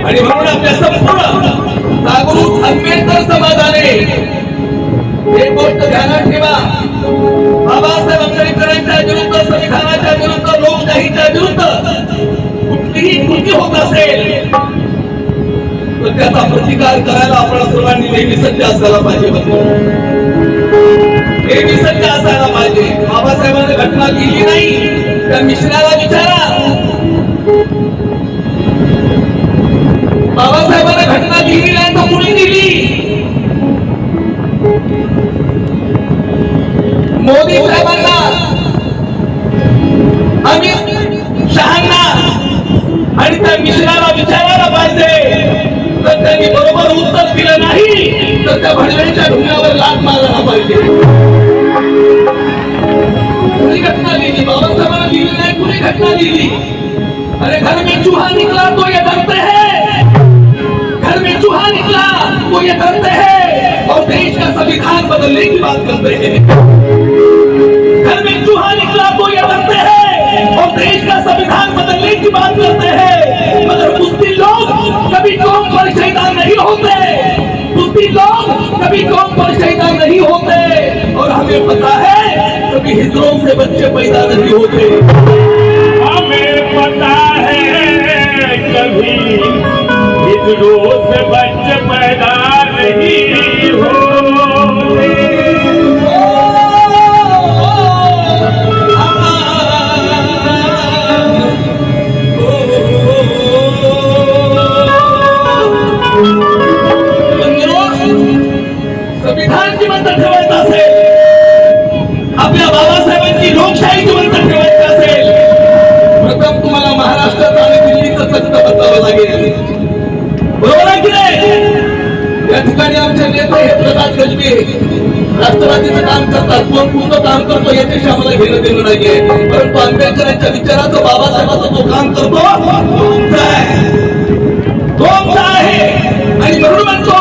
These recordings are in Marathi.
आणि म्हणून आपल्या संपूर्ण जागृत आंबेडकर समाजाने एक गोष्ट ध्यानात ठेवा, बाबासाहेब आंबेडकरांच्या विरुद्ध, संविधानाच्या विरुद्ध, लोकशाहीच्या विरुद्ध कुठलीही कृती होत असेल तर त्याचा प्रतिकार करायला आपण सर्वांनी नेहमी सज्ज असायला पाहिजे. नेहमी सज्ज असायला पाहिजे. बाबासाहेबांनी घटना लिहिली नाही त्या मिश्राला विचारा. बाबासाहेबांनी घटना लिहिली नाही तर कुणी दिली? मोदी साहेबांना, अमित शहांना आणि त्या मिश्राला विचारायला पाहिजे. तर त्यांनी बरोबर उत्तर दिलं नाही तर त्या भडव्यांच्या ढुंगावर लाथ मारायला पाहिजे. कुणी घटना लिहिली? बाबासाहेबांना लिहिली नाही, कुणी घटना लिहिली? अरे घर में चूहा निकला तो ये डरते हैं, घर में चूहा निकला तो ये डरते हैं और देश का संविधान बदलने की बात करते हैं. घर में चूहा निकला तो ये डरते हैं और देश का संविधान बदलने की बात करते हैं. मगर बुज़दिल लोग कभी कौम पर शैतान नहीं होते, बुज़दिल लोग कभी कौम पर शैतान नहीं होते. और हमें पता है कभी हिजरों से बच्चे पैदा नहीं होते. हमें पता है कभी हिजरों से बच्चे पैदा नहीं होते. संविधान जिवंत ठेवायचं असेल, आपल्या बाबासाहेबांची लोकशाही जिवंत ठेवायची असेल, प्रथम तुम्हाला महाराष्ट्रात आणि दिल्लीचं तख्त बदलावं लागेल. बरोबर आहे की नाही? या ठिकाणी आमचे नेते हे प्रकाश गजबी राष्ट्रवादीचं काम करतात. कोण कोणतं काम करतो याच्याशी आम्हाला घेणं देणं नाहीये. परंतु आंबेडकरांच्या विचाराचं, बाबासाहेबांचं जो काम करतो तो आमचा आहे. आणि म्हणून म्हणतो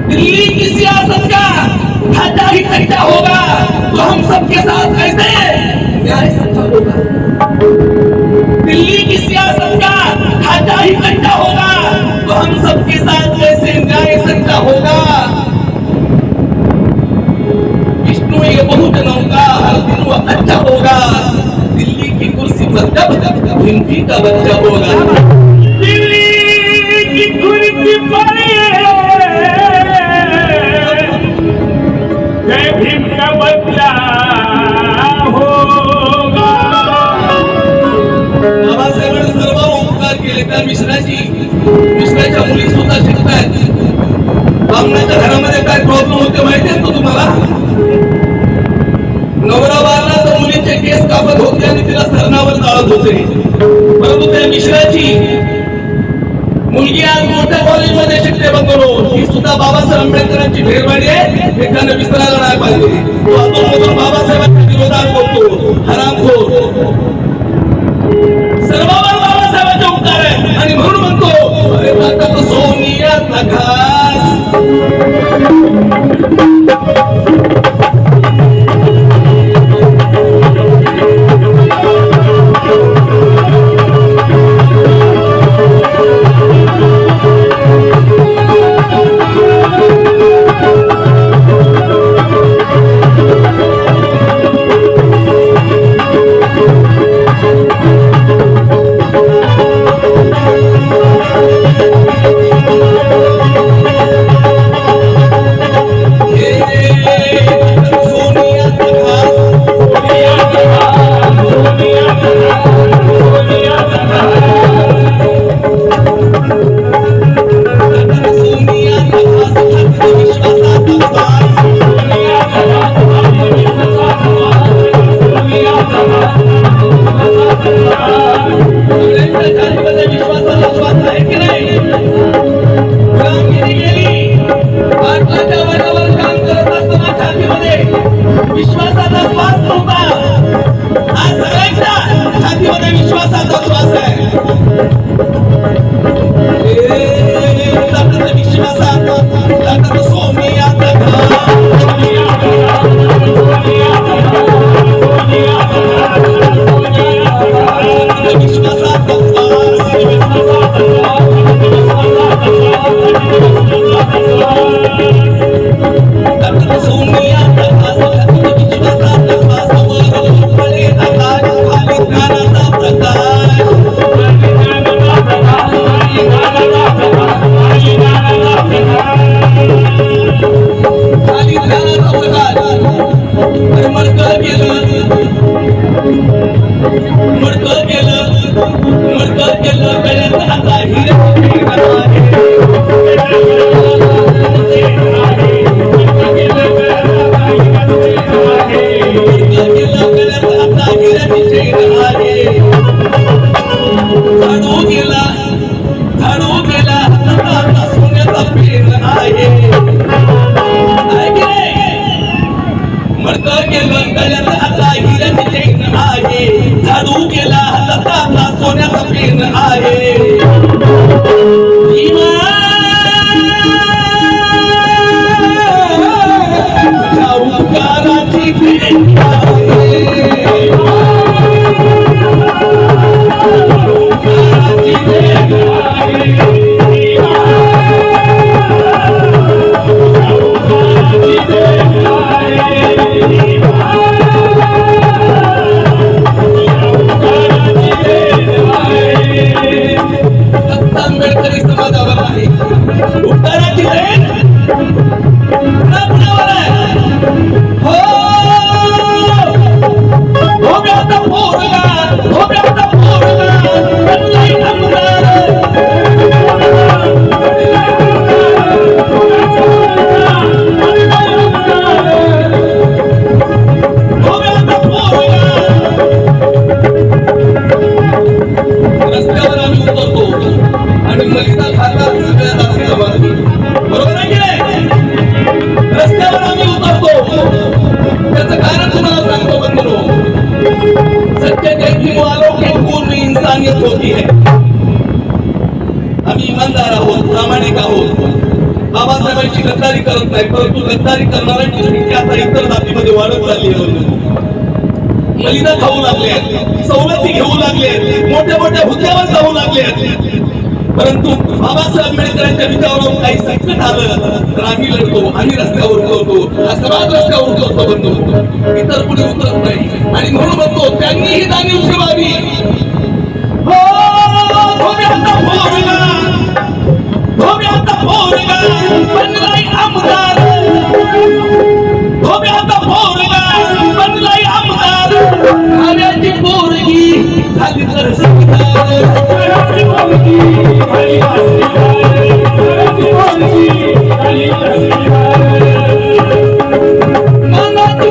दिल्ली की सियासत का ढांचा ही कच्चा होगा तो हम सबके साथ ऐसे न्याय सच्चा होगा. दिल्ली की सियासत का ढांचा ही कच्चा होगा तो हम सबके साथ ऐसे न्याय सच्चा होगा. विष्णु ये बहुजनों का हर दिन वो अच्छा होगा. दिल्ली की कुर्सी पर जब हिंदी का बच्चा होगा. दिल्ली की कुर्सी पर जय भीम का बच्चा होगा. बाबासाहेबांनी सर्व उपकार केले. त्या मिश्राच्या मुली सुद्धा शिकतायत. बामणाच्या घरामध्ये काय प्रॉब्लेम होते माहितीये का तुम्हाला? नवरा वारला तर मुलीचे केस कापत होते आणि तिला सरणावर जाळत होते. परंतु त्या मिश्राची मुलगी आज मोठ्या कॉलेजमध्ये शिकते बंगलोर. ही सुद्धा बाबासाहेब आंबेडकरांची मेहरबानी आहे, हे त्यांना विसरायला नाही पाहिजे. तो आपण बाबासाहेबांच्या विरोधात बोलतो हरामखोर. सर्वांवर बाबासाहेबांचे उपकार आहे. आणि म्हणून म्हणतो अरे आता तो सोनियातला घास. देण आहे भीमा तुझ्या उपकाराची देण आहे उपकाराची देण आहे आंबेडकरी समाजावर आहे उपकाराची देण कुणावर आहे हो धोब्याचा पोरगा बनलाय आमदार धोब्याचा पोरगा रस्त्यावर आम्ही उतरतो आणि ललिता खातात सगळ्या दाखवल्या बातमी बरोबर आहे की नाही रस्त्यावर आम्ही उतरतो त्याचं कारण तुम्हाला सांगतो बंधुओ सत्य कहती वालों के खून में इंसानियत होती है आम्ही इमानदार आहोत प्रामाणिक आहोत बाबासाहेबांची गद्दारी करत नाही परंतु गद्दारी करणाऱ्यांची संख्या आता इतर जातीमध्ये वाढत चालली आहे मलिदा खाऊ लागले सवलती घेऊ लागले मोठ्या मोठ्या हुद्द्यावर जाऊ लागले परंतु बाबासाहेब आंबेडकरांच्या विचारावर काही संकट आलं तर आम्ही लढतो आम्ही रस्त्यावर उतरतो हा समाज रस्त्यावर उतरतो बंधू इतर कुणी उतरत नाही आणि म्हणून म्हणतो त्यांनीही जाणीव ठेवावी हो धोब्याचा पोरगा बनलाय आमदार धोब्याचा पोरगा बनलाय आमदार खाण्याची पोरगी झाली तर मनाची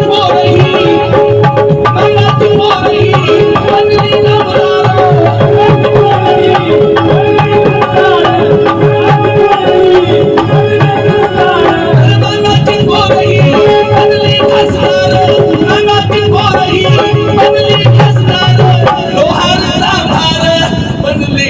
पोरगी बनली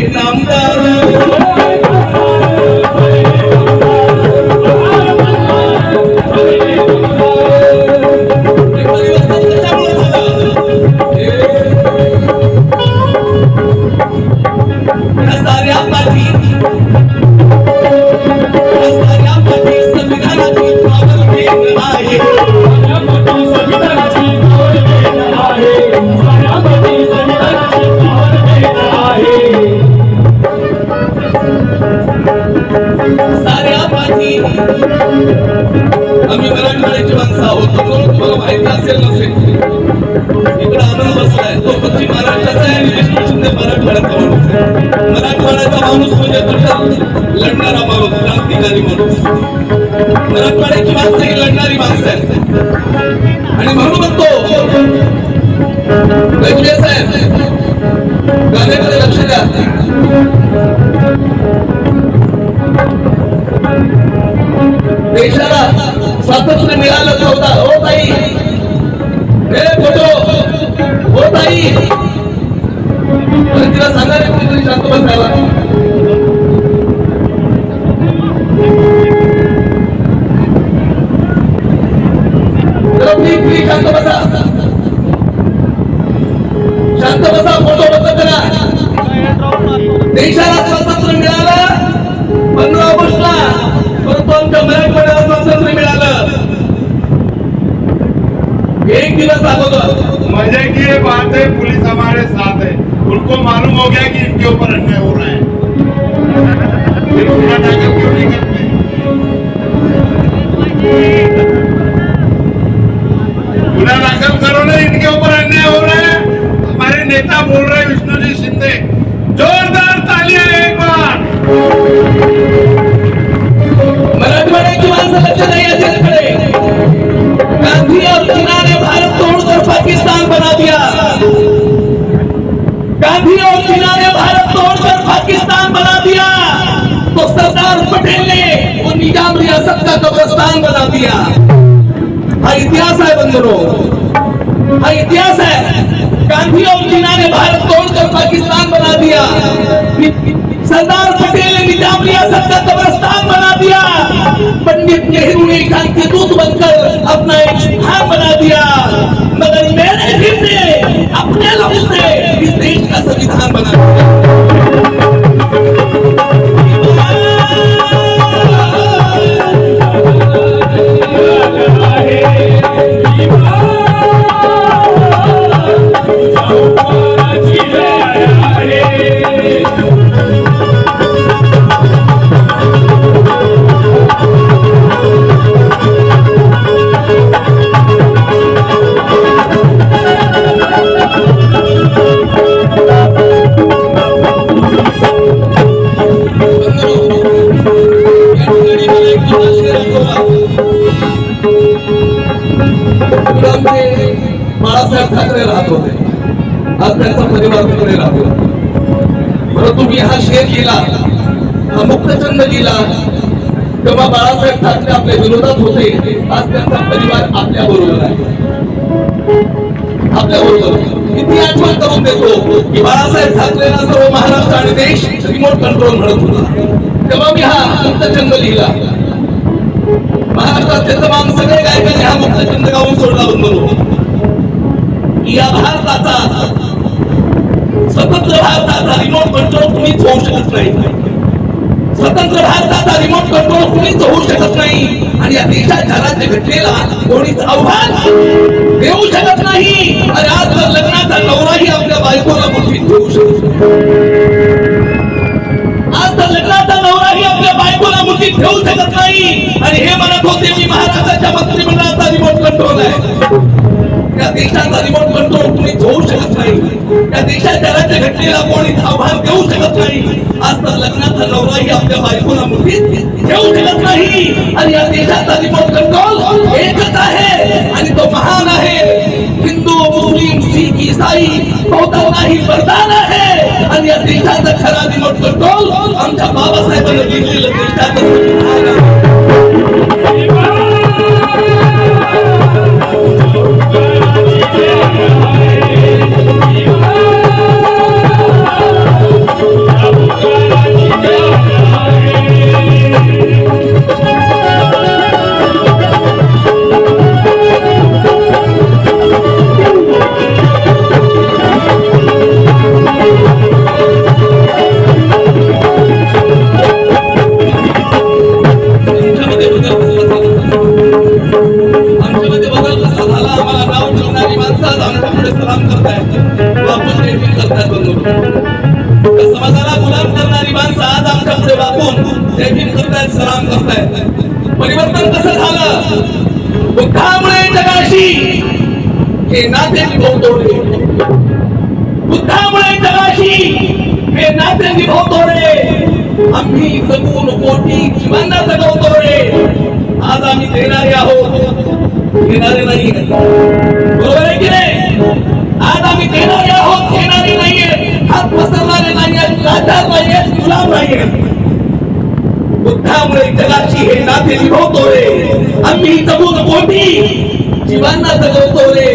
आम्ही मराठवाड्याची माणसं आहोत तुम्हाला माहिती असेल नसेल इकडे आनंद बसलाय तो पश्चिम महाराष्ट्राचा आहे आणि विष्णू शिंदे मराठवाड्याचा माणूस आहे मराठवाड्याचा माणूस म्हणजे कशात लढणारा माणूस क्रांतिकारी माणूस मराठवाड्याची माणसं ही लढणारी माणसं आहेत आणि म्हणून म्हणतो गजबे साहेब गाण्याकडे लक्ष द्या देशाला स्वातंत्र्य मिळालं होता हो ताई हे फोटो हो ताई तिला सांगा रे कुठेतरी शांत बसायला प्लीज शांत बसा फोटो बंद करा देशाला स्वातंत्र्य मिळालं 15 ऑगस्टला परंतु आमच्या मराठवाड्याला स्वातंत्र्य मिळालं एक दिवस अगोदर मजे की ये बात है पुलिस हमारे साथ है उनको मालूम हो गया कि इनके ऊपर अन्याय हो रहा है फिर पूरा नाटक क्यों नहीं करते गुना दाखिल करो ना इनके ऊपर अन्याय हो रहा है हमारे नेता बोल रहे हैं विष्णुजी शिंदे जोरदार तालियां एक बार मराठवाड़े की मानस लक्ष्य नहीं है गांधी और जिन्ना ने भारत तोड़कर पाकिस्तान बना दिया गांधी और जिन्ना ने भारत तोड़कर पाकिस्तान बना दिया तो सरदार पटेल ने वो निजाम रियासत का कब्रिस्तान बना दिया हा इतिहास है बंधुओं हा इतिहास है गांधी और जिन्ना ने भारत तोड़कर छोड़कर पाकिस्तान बना दिया। सरदार पटेल ने निजाम रियासत का कब्रिस्तान बना दिया। पंडित नेहरू ने क्रांति दूत बनकर अपना एक स्थान बना दिया। मगर मेरे भीम ने अपने लहू से इस देश का संविधान बना दिया। बाळासाहेब ठाकरे राहत होते, आज त्यांचा परिवार तिकडे राहतो. परंतु मी हा शेर लिहिला, हा मुक्तचंद लिहिला तेव्हा बाळासाहेब ठाकरे आपल्या विरोधात होते. आज त्यांचा परिवार आपल्या बरोबर आहे, आपल्या बरोबर. किती आठवण करून देतो की बाळासाहेब ठाकरेंना सर्व महाराष्ट्र आणि देश रिमोट कंट्रोल म्हणत होता. तेव्हा मी हा मुक्तचंद लिहिला. महाराष्ट्राचे तमाम सगळे गायकांनी हा मुक्तचंद गाऊन सोडला बंधू. या भारताचा, स्वतंत्र भारताचा रिमोट कंट्रोल कुणीच होऊ शकत नाही. स्वतंत्र भारताचा रिमोट कंट्रोल कुणीच होऊ शकत नाही. आणि या देशाच्या राज्य घटनेला कोणीच आव्हान देऊ शकत नाही. आणि आज तर लग्नाचा नवराही आपल्या बायकोला मुठीत ठेवू शकत नाही. आज तर लग्नाचा नवराही आपल्या बायकोला मुठीत ठेवू शकत नाही. आणि हे म्हणत होते मी महाराष्ट्राच्या मंत्रिमंडळाचा रिमोट कंट्रोल आहे. या देशाचा रिमोट कंट्रोल कुणीच होऊ शकत नाही. या देशाच्या राज्य घटनेला कोणीच आव्हान देऊ शकत नाही. आज तर लग्नाचा नवराही आपल्या बायकोला मुठीत ठेवू शकत नाही. आणि या देशाचा रिमोट कंट्रोल एकच आहे आणि तो महान आहे. हिंदू, मुस्लिम, शीख, ईसाई बहुतांनाही वरदान आहे. आणि या देशाचा खरा रिमोट कंट्रोल आमच्या बाबासाहेबांनी लिहिलेलं देशाचं संविधान आहे. समाजाला गुलाम करणारी माणसं आज आमच्या पुढे वाकून जयभीम करतायत, सलाम करतायत. परिवर्तन कसं झालं? बुद्धामुळे जगाशी हे नाते निभवतोडे. बुद्धामुळे जगाशी हे नाते निभवतोडे. आम्ही जगून कोटी जीवांना जगवतो रे. आज आम्ही देणारे आहोत, घेणारे नाही. बरोबर आहे की नाही? आज आम्ही देणारे आहोत, घेणारे नाहीये. हात पसरणारे नाहीयेत, लाचार नाहीयेत, गुलाम नाहीयेत. बुद्धामुळे जगाशी हे नाते निभवतो रे. आम्ही जगून कोटी जीवांना जगवतो रे.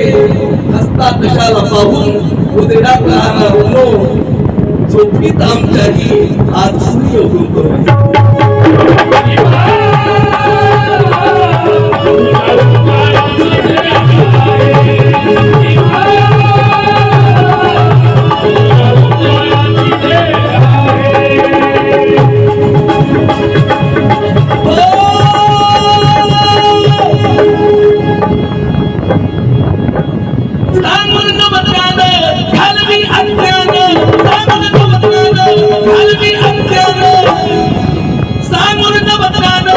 हसता कशाला पाहून उजेडात राहणार नो. झोपीत आमच्याही आज सूर्य उगवतो रे. सांगून बदलानं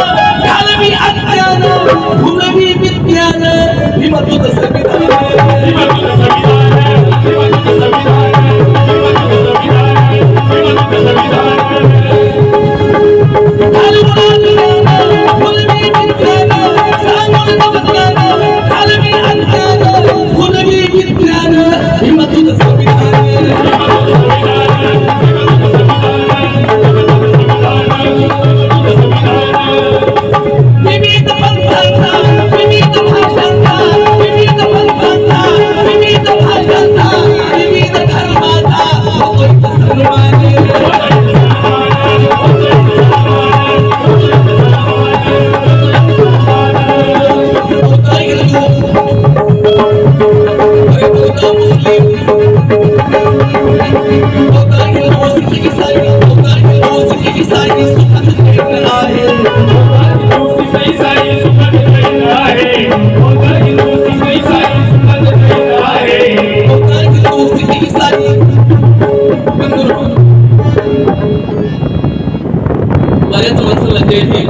जय भीम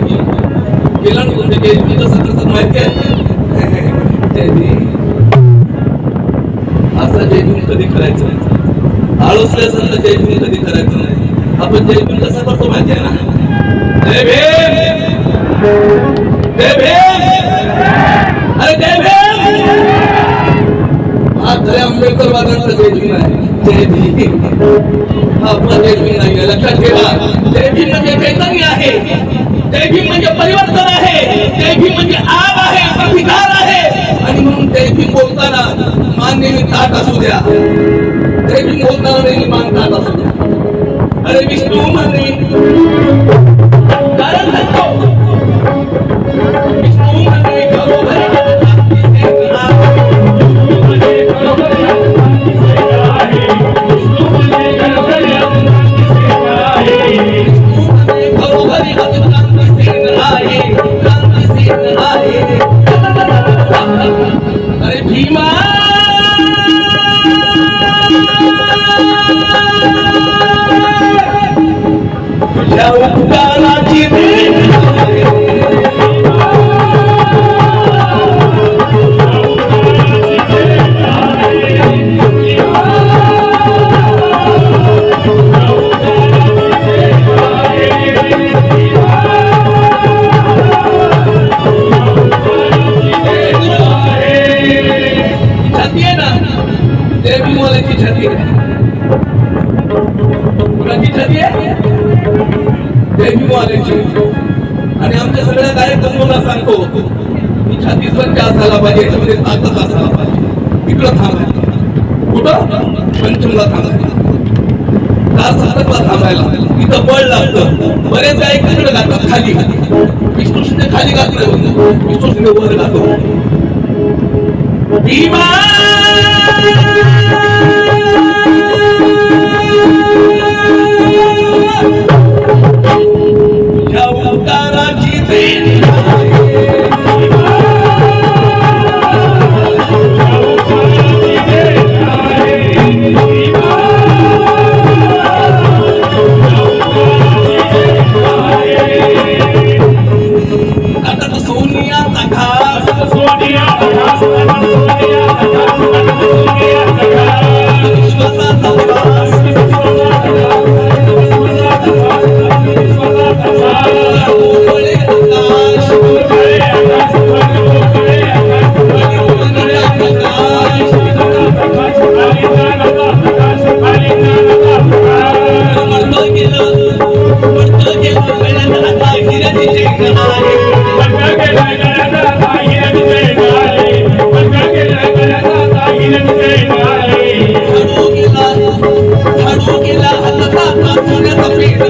केलं ना तुमच्या जय भीम कसं करतात माहिती आहे जय भीम असा जय भीम कधी करायचं नाही आळसल्यासारखं जय भीम कधी करायचं नाही आपण जय भीम कसं करतो माहिती आहे ना जय भीम जय भीम अरे जय भीम हा खऱ्या आंबेडकर वादांचा जय भीम आहे जय भीम हा आपला जय भीम नाही लक्षात ठेवा जय भीम म्हणजे चैतन्य आहे जय भीम म्हणजे परिवर्तन आहे जय भीम म्हणजे आग आहे प्रतिकार आहे आणि म्हणून जय भीम बोलताना मान नेहमी ताट असू द्या जय भीम बोलताना नेहमी मान ताट असू द्या अरे विष्णू म्हणे कारण सांगतो विष्णू म्हणे घरोघरी अरे भीमा तुझ्या उपकाराची आणि आमच्या सगळ्या गायक बंधूंना सांगतो की छाती स्वच्छ असायला पाहिजे याच्यामध्ये ताकद असायला पाहिजे इकडं थांबायला कुठं पंचमला थांबायला तारसातकला थांबायला इथं बळ लागतं बरेच गायक तिकडे गातात खाली विष्णू शिंदे खाली गात नाही विष्णू शिंदे वर गातो भीमा उपकाराची देण आता सोनिया झाडू गेला हातात सोन्याचा पेट